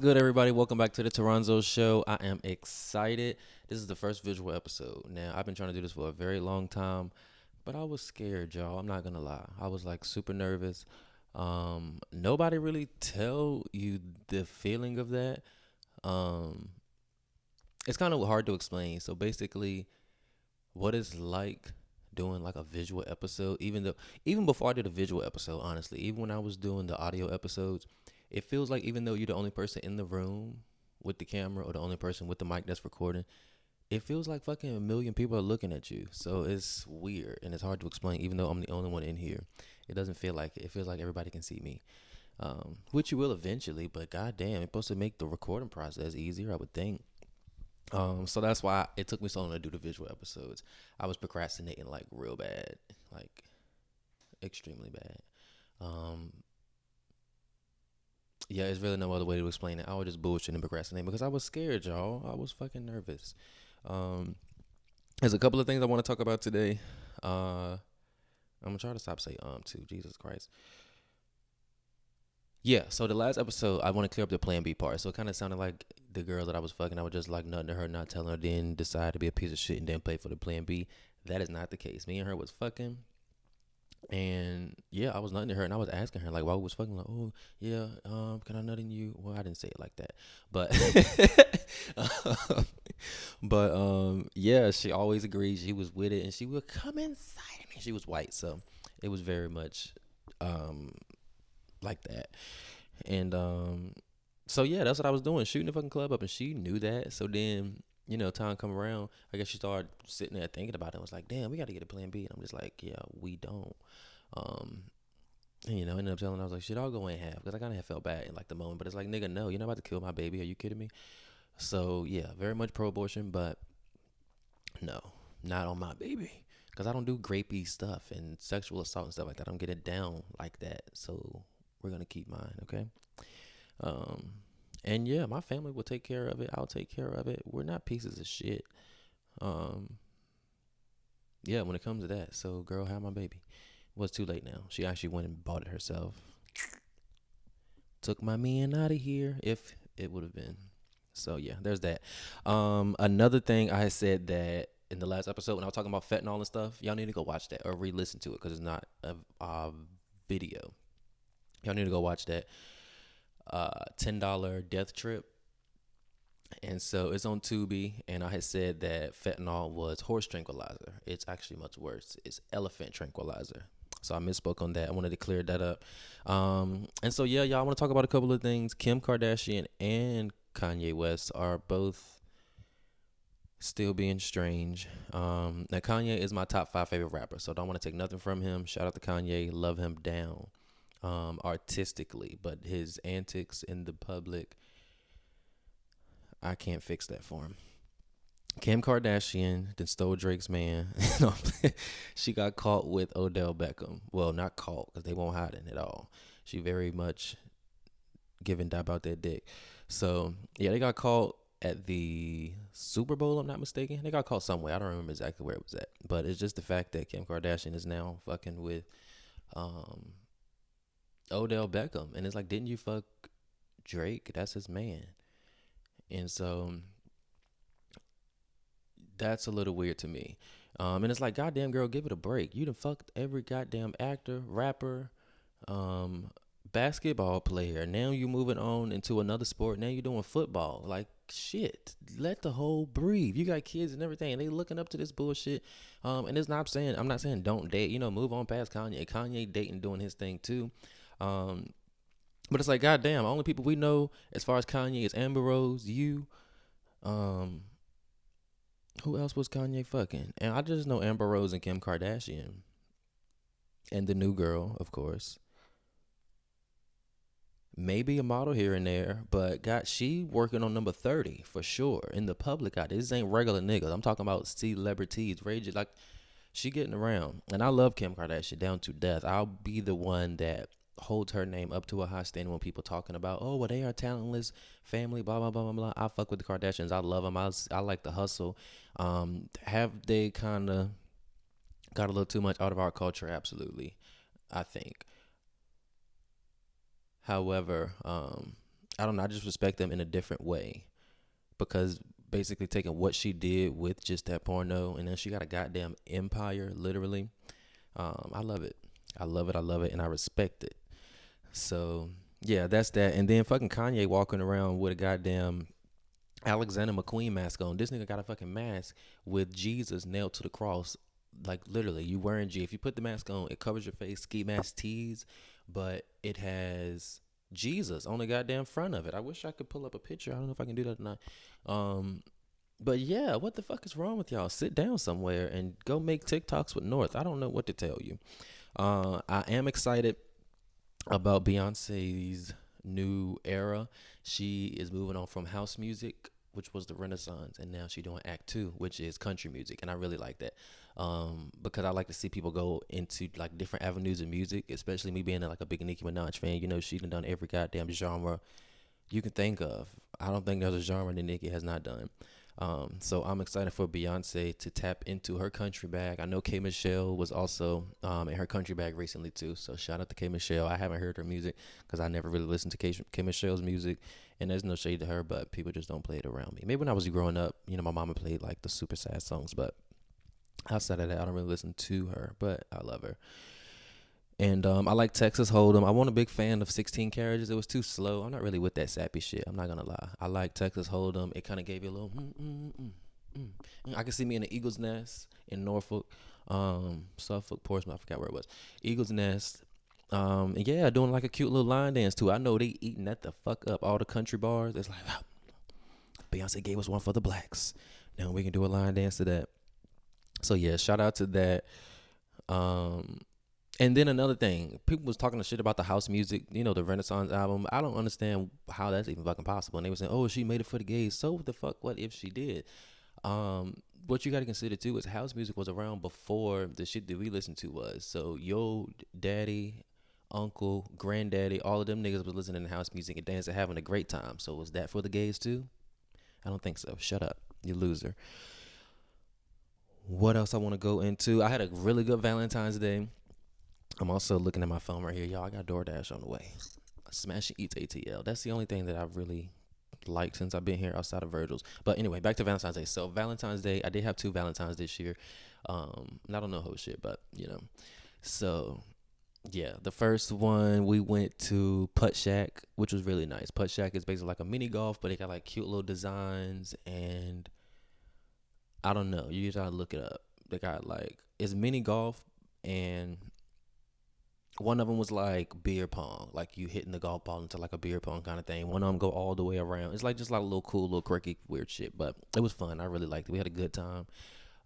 good, everybody? Welcome back to the Toranzo show. I am excited. This is the first visual episode. Now, I've been trying to do this for a very long time, but I was scared, y'all. I'm not gonna lie. I was like super nervous. Nobody really tell you the feeling of that. Um, it's kind of hard to explain. So basically, what it's like doing like a visual episode, even before I did a visual episode, honestly, even when I was doing the audio episodes, it feels like even though you're the only person in the room with the camera or the only person with the mic that's recording, it feels like fucking a million people are looking at you. So it's weird and it's hard to explain. Even though I'm the only one in here, it doesn't feel like it. It feels like everybody can see me, which you will eventually. But goddamn, it's supposed to make the recording process easier, I would think. So that's why it took me so long to do the visual episodes. I was procrastinating like real bad, like extremely bad. Um, yeah, it's really no other way to explain it. I was just bullshitting and procrastinating because I was scared, y'all. I was fucking nervous. Um, there's a couple of things I want to talk about today. I'm gonna try to stop saying too. Jesus Christ. Yeah, so the last episode, I want to clear up the plan B part. So it kind of sounded like the girl that I was fucking, I was just like nothing to her, not telling her, then decide to be a piece of shit and then play for the plan B. That is not the case. Me and her was fucking, and yeah, I was nothing to her, and I was asking her like, why we was fucking, like, oh yeah, can I nut in you? Well, I didn't say it like that, but, yeah, she always agreed. She was with it, and she would come inside of me. She was white, so it was very much, um, like that. And so yeah, that's what I was doing, shooting the fucking club up, and she knew that. So then, time come around, I guess she started sitting there thinking about it and was like, damn, we got to get a plan B. And I'm just like, yeah, we don't. Um, and, ended up telling her, I was like, shit, I'll go in half, because I kind of had felt bad in like the moment, but it's like, nigga, no, you're not about to kill my baby. Are you kidding me? So yeah, very much pro-abortion, but no, not on my baby. Because I don't do grapey stuff and sexual assault and stuff like that. I don't get it down like that. So we're going to keep mine, okay? Um, and yeah, my family will take care of it. I'll take care of it. We're not pieces of shit. Um, yeah, when it comes to that. So, girl, have my baby. Well, it's too late now. She actually went and bought it herself. Took my man out of here if it would have been. So, yeah, there's that. Another thing I had said that in the last episode when I was talking about fentanyl and stuff, y'all need to go watch that or re-listen to it because it's not a video. Y'all need to go watch that. $10 death trip. And so it's on Tubi, and I had said that fentanyl was horse tranquilizer. It's actually much worse. It's elephant tranquilizer. So I misspoke on that. I wanted to clear that up. And so yeah, y'all, I want to talk about a couple of things. Kim Kardashian and Kanye West are both still being strange. Now Kanye is my top 5 favorite rapper, so don't want to take nothing from him. Shout out to Kanye, love him down. Artistically, but his antics in the public, I can't fix that for him. Kim Kardashian then stole Drake's man. She got caught with Odell Beckham. Well, not caught because they won't hide it at all. She very much giving dap out that dick. So yeah, they got caught at the Super Bowl. I'm not mistaken. They got caught somewhere. I don't remember exactly where it was at, but it's just the fact that Kim Kardashian is now fucking with Odell Beckham, and it's like, didn't you fuck Drake? That's his man. And so that's a little weird to me. And it's like, goddamn girl, give it a break. You done fucked every goddamn actor, rapper, um, basketball player. Now you moving on into another sport. Now you're doing football. Like, shit, let the whole breathe. You got kids and everything, and they looking up to this bullshit. And it's not saying, I'm not saying don't date. Move on past Kanye. Kanye dating, doing his thing too. But it's like, goddamn, only people we know as far as Kanye is Amber Rose, you, who else was Kanye fucking? And I just know Amber Rose and Kim Kardashian. And the new girl, of course. Maybe a model here and there, but she working on number 30 for sure. In the public eye, this ain't regular niggas. I'm talking about celebrities, rage, like she getting around. And I love Kim Kardashian down to death. I'll be the one that holds her name up to a high standard when people talking about, oh, well, they are talentless family, blah, blah, blah, blah, blah. I fuck with the Kardashians. I love them. I like the hustle. Have they kind of got a little too much out of our culture? Absolutely, I think. However, I don't know. I just respect them in a different way because basically taking what she did with just that porno, and then she got a goddamn empire, literally. I love it. I love it. I love it, and I respect it. So yeah, that's that. And then fucking Kanye walking around with a goddamn Alexander McQueen mask on. This nigga got a fucking mask with Jesus nailed to the cross. Like literally, you wearing G. If you put the mask on, it covers your face, ski mask tees, but it has Jesus on the goddamn front of it. I wish I could pull up a picture. I don't know if I can do that or not. Um, but yeah, what the fuck is wrong with y'all? Sit down somewhere and go make TikToks with North. I don't know what to tell you. I am excited about Beyonce's new era. She is moving on from house music, which was the Renaissance, and now she's doing Act Two, which is country music, and I really like that because I like to see people go into like different avenues of music, especially me being like a big Nicki Minaj fan. You know, she's done every goddamn genre you can think of. I don't think there's a genre that Nicki has not done. So I'm excited for Beyonce to tap into her country bag. I know K Michelle was also in her country bag recently too. So shout out to K Michelle. I haven't heard her music because I never really listened to K Michelle's music, and there's no shade to her, but people just don't play it around me. Maybe when I was growing up, you know, my mama played like the super sad songs, but outside of that, I don't really listen to her. But I love her. And I like Texas Hold'em. I wasn't a big fan of 16 carriages. It was too slow. I'm not really with that sappy shit. I'm not gonna lie. I like Texas Hold'em. It kind of gave you a little. I can see me in the Eagles Nest in Norfolk, Suffolk, Portsmouth. I forgot where it was. Eagles Nest. And yeah, doing like a cute little line dance too. I know they eating that the fuck up. All the country bars. It's like, wow, Beyonce gave us one for the blacks. Now we can do a line dance to that. So yeah, shout out to that. And then another thing, people was talking to shit about the house music, you know, the Renaissance album. I don't understand how that's even fucking possible. And they were saying, oh, she made it for the gays. So what the fuck, what if she did? What you got to consider too is house music was around before the shit that we listened to was. So yo daddy, uncle, granddaddy, all of them niggas was listening to house music and dancing, having a great time. So was that for the gays too? I don't think so. Shut up, you loser. What else I want to go into? I had a really good Valentine's Day. I'm also looking at my phone right here. Y'all, I got DoorDash on the way. Smashing Eats ATL. That's the only thing that I've really liked since I've been here outside of Virgil's. But anyway, back to Valentine's Day. So Valentine's Day, I did have 2 Valentines this year. Not on no whole shit, but you know. So yeah, the first one we went to Putt Shack, which was really nice. Putt Shack is basically like a mini golf, but it got like cute little designs, and I don't know. You just gotta look it up. They got like it's mini golf, and one of them was like beer pong, like you hitting the golf ball into like a beer pong kind of thing. One of them go all the way around. It's like just like a little cool, little quirky, weird shit, but it was fun. I really liked it. We had a good time.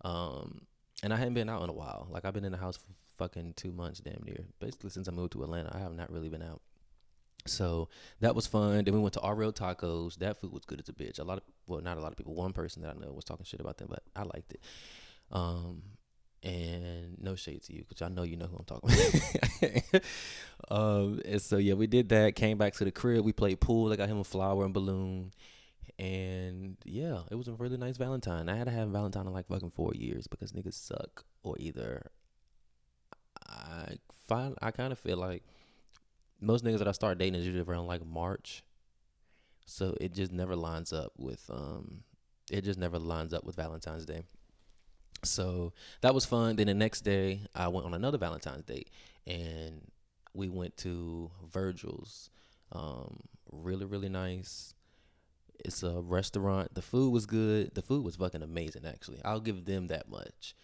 Um, and I hadn't been out in a while. Like I've been in the house for fucking 2 months, damn near. Basically since I moved to Atlanta, I have not really been out. So that was fun. Then we went to Our Real Tacos. That food was good as a bitch. Not a lot of people. One person that I know was talking shit about them, but I liked it. Um, and no shade to you, because I know you know who I'm talking about. And so yeah, we did that. Came back to the crib. We played pool. I got him a flower and balloon, and yeah, it was a really nice Valentine. I had to have Valentine in like fucking 4 years because niggas suck, or either I kind of feel like most niggas that I start dating is usually around like March, so it just never lines up with Valentine's Day. So that was fun. Then the next day, I went on another Valentine's date, and we went to Virgil's. Really, really nice. It's a restaurant. The food was good. The food was fucking amazing, actually. I'll give them that much.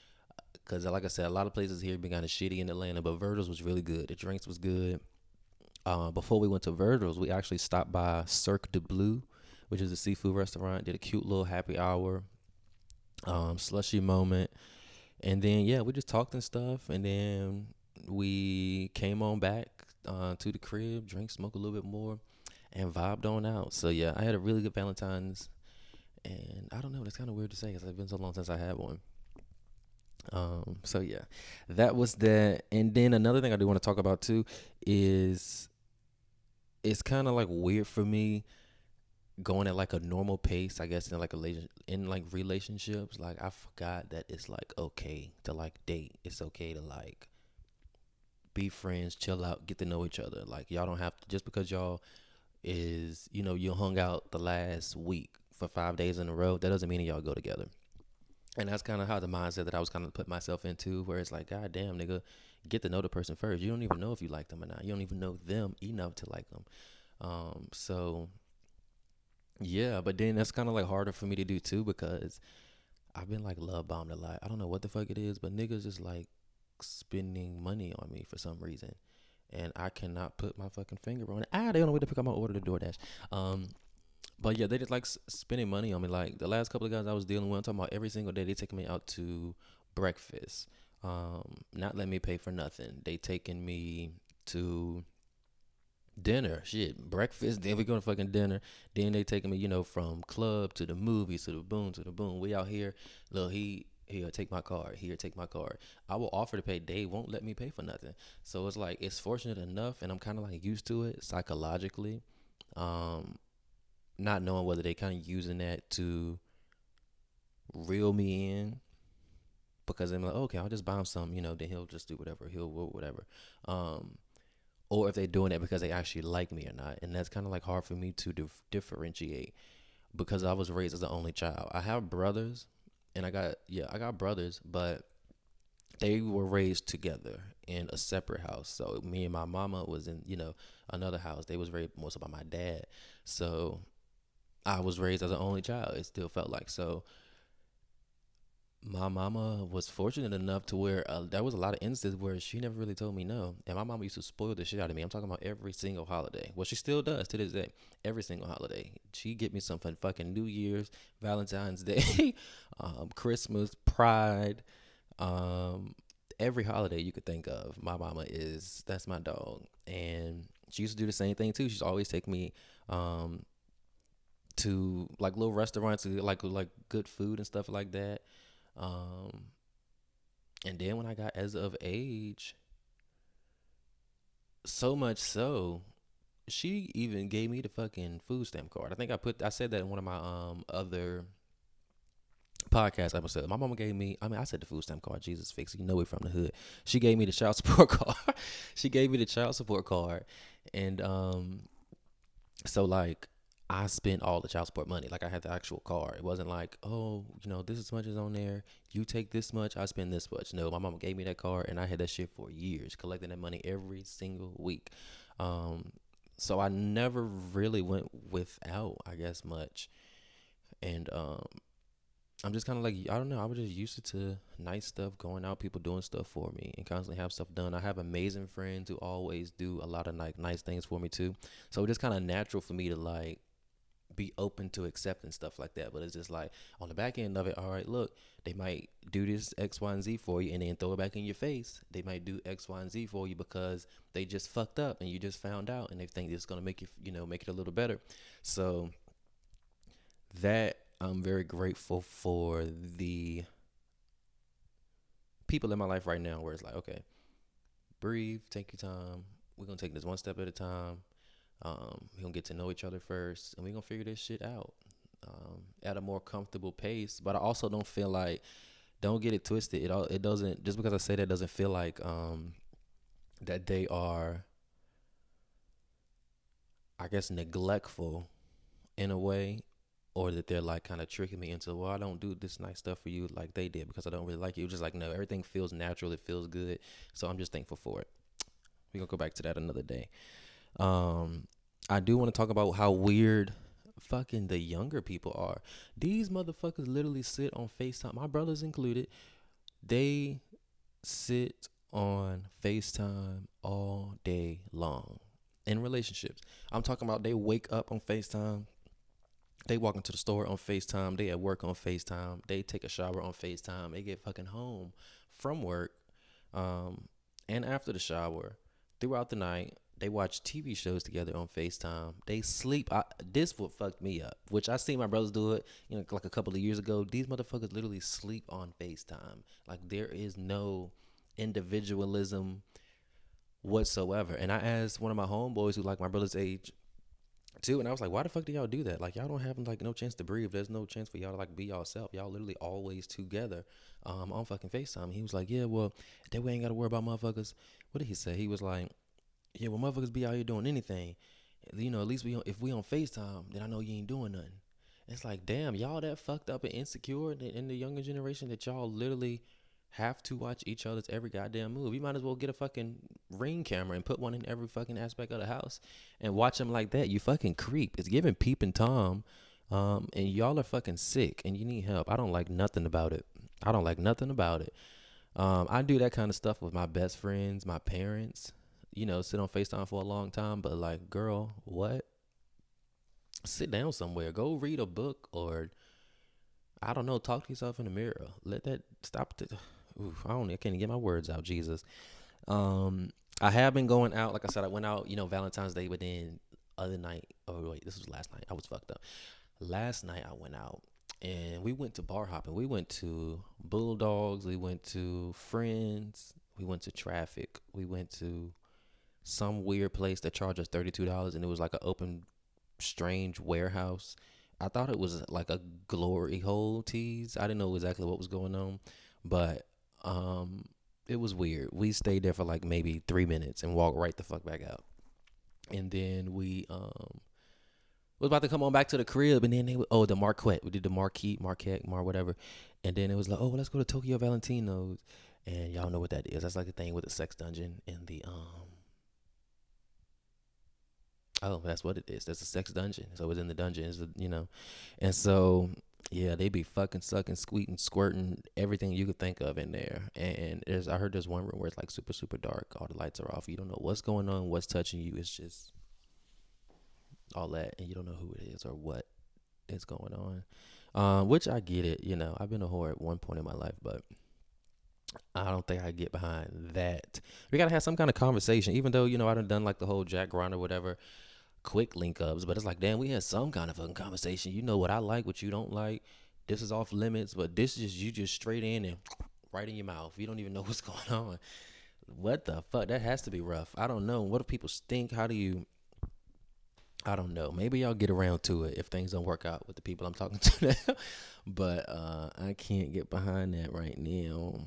Because, like I said, a lot of places here been kind of shitty in Atlanta, but Virgil's was really good. The drinks was good. Before we went to Virgil's, we actually stopped by Cirque de Bleu, which is a seafood restaurant. Did a cute little happy hour, slushy moment. And then, yeah, we just talked and stuff. And then we came on back to the crib, drank, smoke a little bit more, and vibed on out. So, yeah, I had a really good Valentine's. And I don't know, that's kind of weird to say because it's been so long since I had one. So, yeah, that was that. And then another thing I do want to talk about, too, is it's kind of like weird for me going at like a normal pace, I guess, in like relationships. Like I forgot that it's like okay to like date. It's okay to like be friends, chill out, get to know each other. Like y'all don't have to, just because y'all is, you hung out the last week for 5 days in a row. That doesn't mean y'all go together. And that's kind of how the mindset that I was kind of put myself into, where it's like, God damn, nigga, get to know the person first. You don't even know if you like them or not. You don't even know them enough to like them. So yeah, but then that's kind of like harder for me to do too, because I've been like love bombed a lot. I don't know what the fuck it is, but niggas just like spending money on me for some reason, and I cannot put my fucking finger on it. They don't know way to pick up my order to DoorDash. But yeah, they just like spending money on me. Like the last couple of guys I was dealing with, I'm talking about every single day they taking me out to breakfast, not letting me pay for nothing. They taking me to dinner, shit, breakfast, then we go to fucking dinner. Then they taking me, from club to the movies to the boom to the boom. We out here, look, here, take my card. Here, take my card. I will offer to pay. They won't let me pay for nothing. So it's like it's fortunate enough, and I'm kind of like used to it psychologically. Not knowing whether they kind of using that to reel me in, because I'm like, okay, I'll just buy him some, then he'll just do whatever, he'll whatever. Or if they're doing that because they actually like me or not. And that's kind of like hard for me to differentiate, because I was raised as the only child. I have brothers, and I got brothers, but they were raised together in a separate house. So me and my mama was in, another house. They was raised mostly by my dad. So I was raised as an only child. It still felt like so. My mama was fortunate enough to where there was a lot of instances where she never really told me no. And my mama used to spoil the shit out of me. I'm talking about every single holiday. Well, she still does to this day. Every single holiday. She get me some fun fucking New Year's, Valentine's Day, Christmas, Pride, every holiday you could think of. My mama that's my dog. And she used to do the same thing too. She's always take me to like little restaurants to like good food and stuff like that. And then when I got as of age, so much so, she even gave me the fucking food stamp card. I think I said that in one of my other podcast episodes. My mama gave me, I said the food stamp card, Jesus fix, we from the hood. She gave me the child support card. She gave me the child support card. And so like I spent all the child support money. Like I had the actual card. It wasn't like, oh, this is much is on there. You take this much, I spend this much. No, my mama gave me that card, and I had that shit for years, collecting that money every single week. So I never really went without, I guess, much. And I'm just kind of like, I don't know. I was just used to nice stuff, going out, people doing stuff for me, and constantly have stuff done. I have amazing friends who always do a lot of nice things for me too. So it's just kind of natural for me to like be open to accepting stuff like that. But it's just like on the back end of it, all right, look, they might do this X, Y, and Z for you and then throw it back in your face. They might do X, Y, and Z for you because they just fucked up and you just found out, and they think it's going to make you, make it a little better. So that I'm very grateful for the people in my life right now where it's like, okay, breathe, take your time. We're going to take this one step at a time. We're going to get to know each other first, and we're going to figure this shit out at a more comfortable pace. But I also don't feel like, don't get it twisted. It doesn't, just because I say that doesn't feel like that they are, I guess, neglectful in a way, or that they're like kind of tricking me into, well, I don't do this nice stuff for you like they did because I don't really like you. Just like, no, everything feels natural. It feels good. So I'm just thankful for it. We're going to go back to that another day. I do want to talk about how weird fucking the younger people are. These motherfuckers literally sit on FaceTime, my brothers included. They sit on FaceTime all day long in relationships. I'm talking about they wake up on FaceTime. They walk into the store on FaceTime. They at work on FaceTime. They take a shower on FaceTime. They get fucking home from work, and after the shower, throughout the night, they watch TV shows together on FaceTime. They sleep. This would fuck me up, which I seen my brothers do it, like a couple of years ago. These motherfuckers literally sleep on FaceTime. Like there is no individualism whatsoever. And I asked one of my homeboys who like my brother's age too, and I was like, why the fuck do y'all do that? Like y'all don't have like no chance to breathe. There's no chance for y'all to like be yourself. Y'all literally always together on fucking FaceTime. And he was like, yeah, well, that way ain't gotta worry about motherfuckers. What did he say? He was like, yeah, well, motherfuckers be out here doing anything. At least if we on FaceTime, then I know you ain't doing nothing. It's like, damn, y'all that fucked up and insecure in the younger generation that y'all literally have to watch each other's every goddamn move. You might as well get a fucking Ring camera and put one in every fucking aspect of the house and watch them like that. You fucking creep. It's giving Peep and Tom, and y'all are fucking sick and you need help. I don't like nothing about it. I don't like nothing about it. I do that kind of stuff with my best friends, my parents. Sit on FaceTime for a long time, but like, girl, what? Sit down somewhere. Go read a book or I don't know, talk to yourself in the mirror. Let that stop. I can't even get my words out. Jesus. Um, I have been going out. Like I said, I went out. Valentine's Day, but then other night. Oh wait, this was last night. I was fucked up. Last night I went out and we went to bar hopping. We went to Bulldogs. We went to Friends. We went to Traffic. We went to some weird place that charged us $32, and it was like an open, strange warehouse. I thought it was like a glory hole tease. I didn't know exactly what was going on, but it was weird. We stayed there for like maybe 3 minutes and walked right the fuck back out. And then we was about to come on back to the crib, and then the Marquette. We did the Marquette, whatever. And then it was like, oh, well, let's go to Tokyo Valentinos. And y'all know what that is. That's like the thing with the sex dungeon and the Oh, that's what it is. That's a sex dungeon. So it's in the dungeon, And so, yeah, they be fucking sucking, squeaking, squirting, everything you could think of in there. And I heard there's one room where it's like super, super dark. All the lights are off. You don't know what's going on, what's touching you. It's just all that. And you don't know who it is or what is going on. Which I get it. I've been a whore at one point in my life, but I don't think I get behind that. We got to have some kind of conversation, even though, I done like the whole Jack Grinder, whatever, quick link ups, but it's like, damn, we had some kind of fucking conversation. You know what I like, what you don't like. This is off limits, but this is you just straight in and right in your mouth. You don't even know what's going on. What the fuck? That has to be rough. I don't know. What do people stink? How do you? I don't know. Maybe I'll get around to it if things don't work out with the people I'm talking to now. But I can't get behind that right now.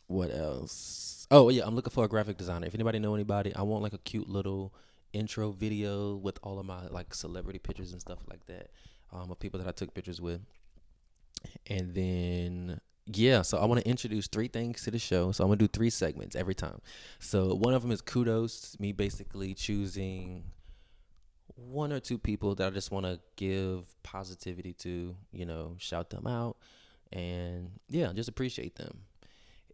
What else? Oh yeah, I'm looking for a graphic designer. If anybody know anybody, I want like a cute little intro video with all of my like celebrity pictures and stuff like that, of people that I took pictures with. And then yeah, so I want to introduce 3 things to the show. So I'm gonna do 3 segments every time. So one of them is kudos, me basically choosing 1 or 2 people that I just want to give positivity to, shout them out, and yeah, just appreciate them.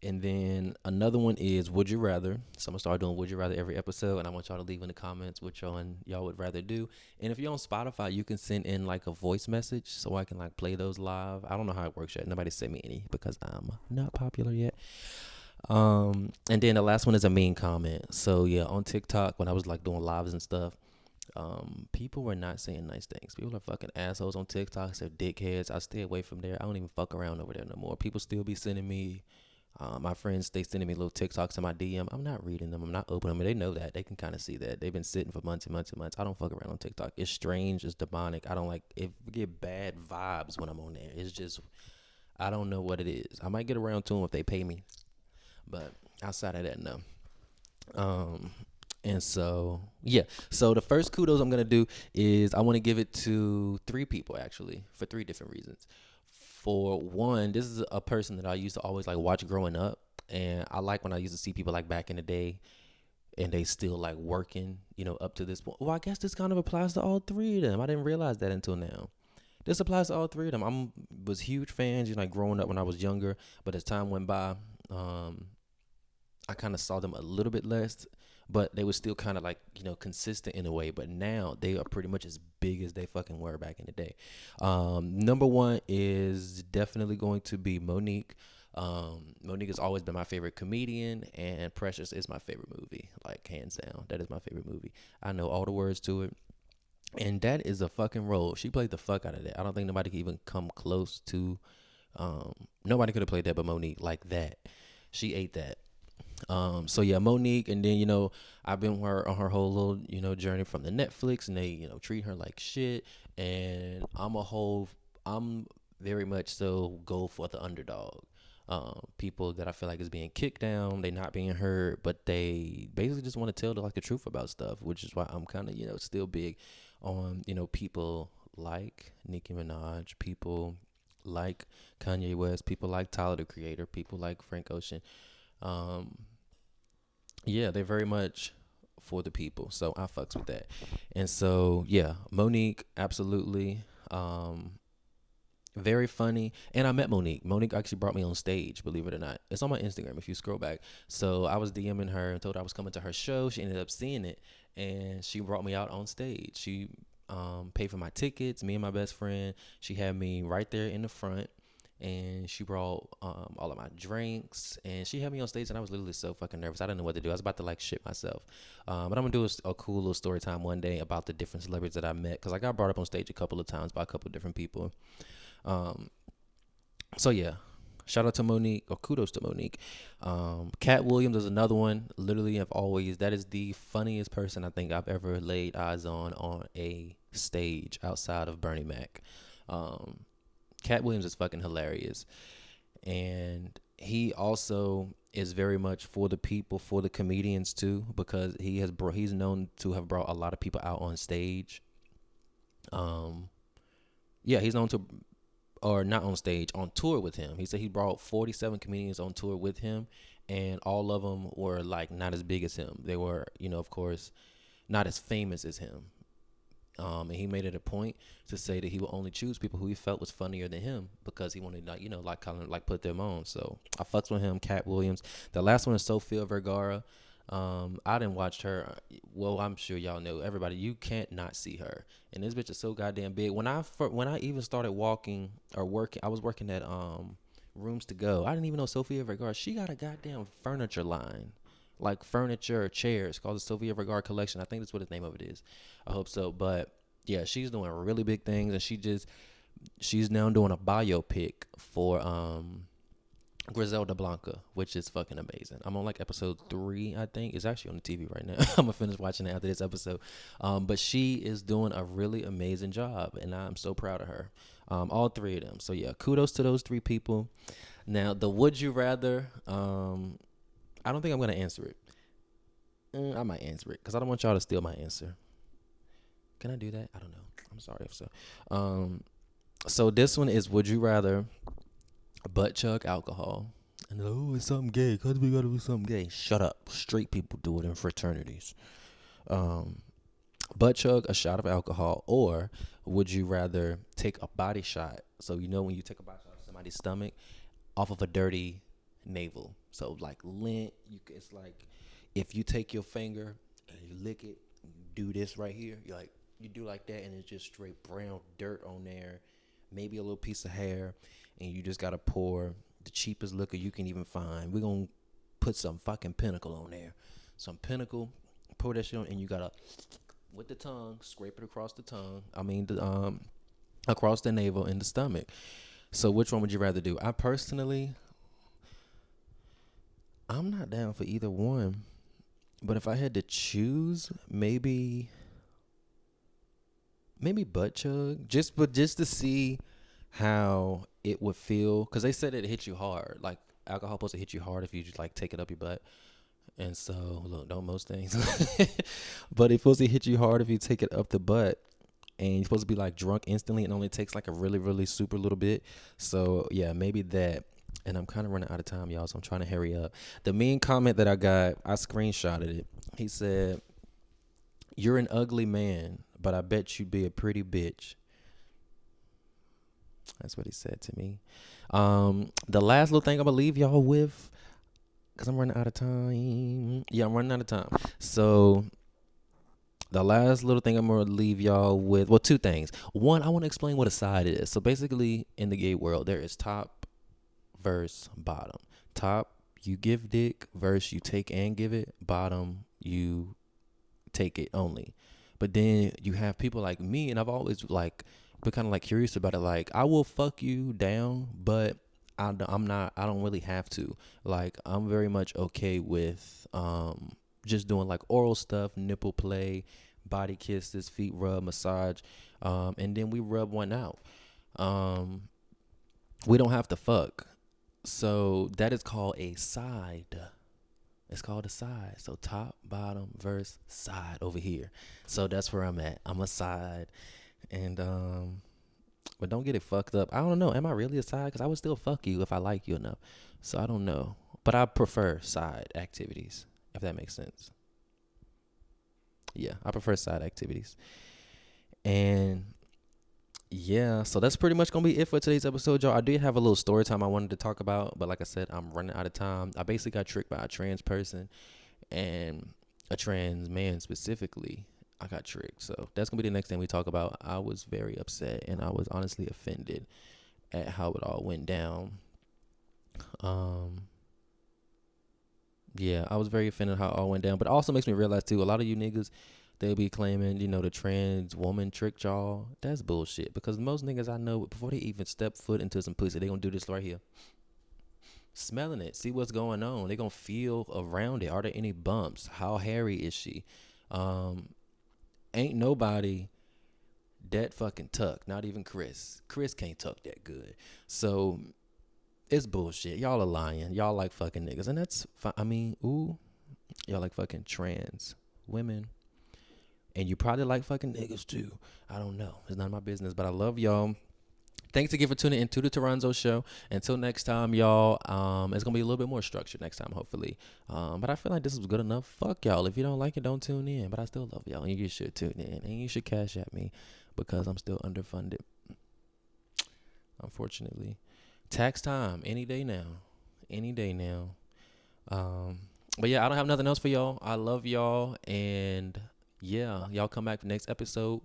And then another one is Would You Rather. So I'm going to start doing Would You Rather every episode. And I want y'all to leave in the comments what y'all would rather do. And if you're on Spotify, you can send in like a voice message so I can like play those live. I don't know how it works yet. Nobody sent me any because I'm not popular yet. And then the last one is a mean comment. So yeah, on TikTok, when I was like doing lives and stuff, people were not saying nice things. People are fucking assholes on TikTok. They're dickheads. I stay away from there. I don't even fuck around over there no more. People still be sending me my friends, they sending me little TikToks in my DM. I'm not reading them. I'm not opening them. They know that. They can kind of see that. They've been sitting for months and months and months. I don't fuck around on TikTok. It's strange. It's demonic. I don't like it. Get bad vibes when I'm on there. It's just, I don't know what it is. I might get around to them if they pay me. But outside of that, no. And so, yeah. So the first kudos I'm going to do is I want to give it to 3 people, actually, for 3 different reasons. For one, this is a person that I used to always like watch growing up, and I like when I used to see people like back in the day, and they still like working, up to this point. Well, I guess this kind of applies to all 3 of them. I didn't realize that until now. This applies to all 3 of them. Was huge fans, like growing up when I was younger, but as time went by, I kind of saw them a little bit less, but they were still kind of like, consistent in a way. But now they are pretty much as big as they fucking were back in the day. Number 1 is definitely going to be Monique. Monique has always been my favorite comedian, and Precious is my favorite movie, like hands down. That is my favorite movie. I know all the words to it. And that is a fucking role. She played the fuck out of that. I don't think nobody could even come close to, nobody could have played that but Monique like that. She ate that. So yeah, Monique, and then, I've been on her whole little, journey from the Netflix, and they, treat her like shit. And I'm very much so go for the underdog. People that I feel like is being kicked down, they not being heard, but they basically just want to tell the truth about stuff, which is why I'm kind of still big on people like Nicki Minaj, people like Kanye West, people like Tyler the Creator, people like Frank Ocean. Um, yeah, they're very much for the people, so I fucks with that. And so yeah, Monique, absolutely. Um, Very funny. And I met Monique. Monique actually brought me on stage, believe it or not. It's on my Instagram if you scroll back. So I was DMing her and told her I was coming to her show. She ended up seeing it and she brought me out on stage. She paid for my tickets, me and my best friend. She had me right there in the front and she brought all of my drinks and she had me on stage and I was literally so fucking nervous. I didn't know what to do. I was about to shit myself. But I'm gonna do a cool little story time one day about the different celebrities that I met because I got brought up on stage a couple of times by a couple of different people. Um, so yeah, shout out to Monique or kudos to Monique. Cat Williams is another one. Literally, have always that is the funniest person I think I've ever laid eyes on a stage outside of Bernie Mac. Um, Cat Williams is fucking hilarious, and he also is very much for the people, for the comedians too, because he's known to have brought a lot of people out on stage. Yeah, he's known to or not on stage, on tour with him. He said he brought 47 comedians on tour with him, and all of them were not as big as him. They were, of course, not as famous as him. And he made it a point to say that he would only choose people who he felt was funnier than him because he wanted to, kind of put them on. So I fucks with him. Cat Williams. The last one is Sofia Vergara. I didn't watch her. Well, I'm sure y'all know, everybody, you can't not see her. And this bitch is so goddamn big. When I even started walking or working, I was working at Rooms to Go. I didn't even know Sofia Vergara. She got a goddamn furniture line, like furniture, chairs, called the Sofia Vergara Collection. I think that's what the name of it is. I hope so. But yeah, she's doing really big things, and she's now doing a biopic for Griselda Blanca, which is fucking amazing. I'm on episode 3, I think. It's actually on the TV right now. I'm gonna finish watching it after this episode. But she is doing a really amazing job, and I'm so proud of her. All 3 of them. So yeah, kudos to those 3 people. Now the would you rather, I don't think I'm gonna answer it. I might answer it because I don't want y'all to steal my answer. Can I do that? I don't know. I'm sorry if so. So this one is: would you rather butt chug alcohol? And it's something gay. Cause we gotta do something gay. Shut up. Straight people do it in fraternities. Butt chug a shot of alcohol, or would you rather take a body shot? So when you take a body shot of somebody's stomach off of a dirty navel. So lint. It's if you take your finger and you lick it, and you do this right here. You do like that, and it's just straight brown dirt on there. Maybe a little piece of hair, and you just gotta pour the cheapest liquor you can even find. We're gonna put some fucking Pinnacle on there. Some Pinnacle, pour that shit on, and you gotta, with the tongue, scrape it across the tongue. Across the navel and the stomach. So which one would you rather do? I'm not down for either one. But if I had to choose, maybe butt chug, just to see how it would feel, because they said it hit you hard. Alcohol supposed to hit you hard if you just take it up your butt. And so look, don't most things, but it's supposed to hit you hard if you take it up the butt, and you're supposed to be drunk instantly. It only takes a really, really super little bit. So yeah, maybe that. And I'm kind of running out of time, y'all, so I'm trying to hurry up. The main comment that I got, I screenshotted it. He said, "You're an ugly man, but I bet you'd be a pretty bitch." That's what he said to me. The last little thing I'm gonna leave y'all with, because I'm running out of time. Yeah, I'm running out of time. So the last little thing I'm gonna leave y'all with, well, 2 things. One, I want to explain what a side is. So basically, in the gay world, there is top, verse, bottom. Top, you give dick. Verse, you take and give it. Bottom, you take it only. But then you have people like me, and I've always been kind of curious about it. I will fuck you down, but I don't really have to. I'm very much okay with just doing oral stuff, nipple play, body kisses, feet rub, massage, and then we rub one out. We don't have to fuck. So that is called a side. It's called a side. So top, bottom, verse, side over here. So that's where I'm at. I'm a side. And but don't get it fucked up. I don't know. Am I really a side? Because I would still fuck you if I like you enough. So I don't know. But I prefer side activities, if that makes sense. Yeah, I prefer side activities. And yeah, so that's pretty much gonna be it for today's episode, y'all. I did have a little story time I wanted to talk about, but like I said, I'm running out of time. I basically got tricked by a trans person and a trans man specifically. I got tricked. So that's gonna be the next thing we talk about. I was very upset and I was honestly offended at how it all went down. Um yeah, I was very offended how it all went down. But it also makes me realize too, a lot of you niggas, they'll be claiming, the trans woman tricked y'all. That's bullshit. Because most niggas I know, before they even step foot into some pussy, they gonna do this right here. Smelling it, see what's going on. They gonna feel around it. Are there any bumps? How hairy is she? Um, Ain't nobody that fucking tuck. Not even Chris. Chris can't tuck that good. So it's bullshit. Y'all are lying. Y'all like fucking niggas, and that's fine. I mean, ooh, y'all like fucking trans women, and you probably like fucking niggas too. I don't know. It's none of my business, but I love y'all. Thanks again for tuning into the Toranzo show. Until next time, y'all. It's gonna be a little bit more structured next time, hopefully. But I feel like this was good enough. Fuck y'all. If you don't like it, don't tune in. But I still love y'all, and you should tune in, and you should cash at me because I'm still underfunded, unfortunately. Tax time, any day now, any day now. Um, but yeah, I don't have nothing else for y'all. I love y'all, and yeah, y'all come back for next episode.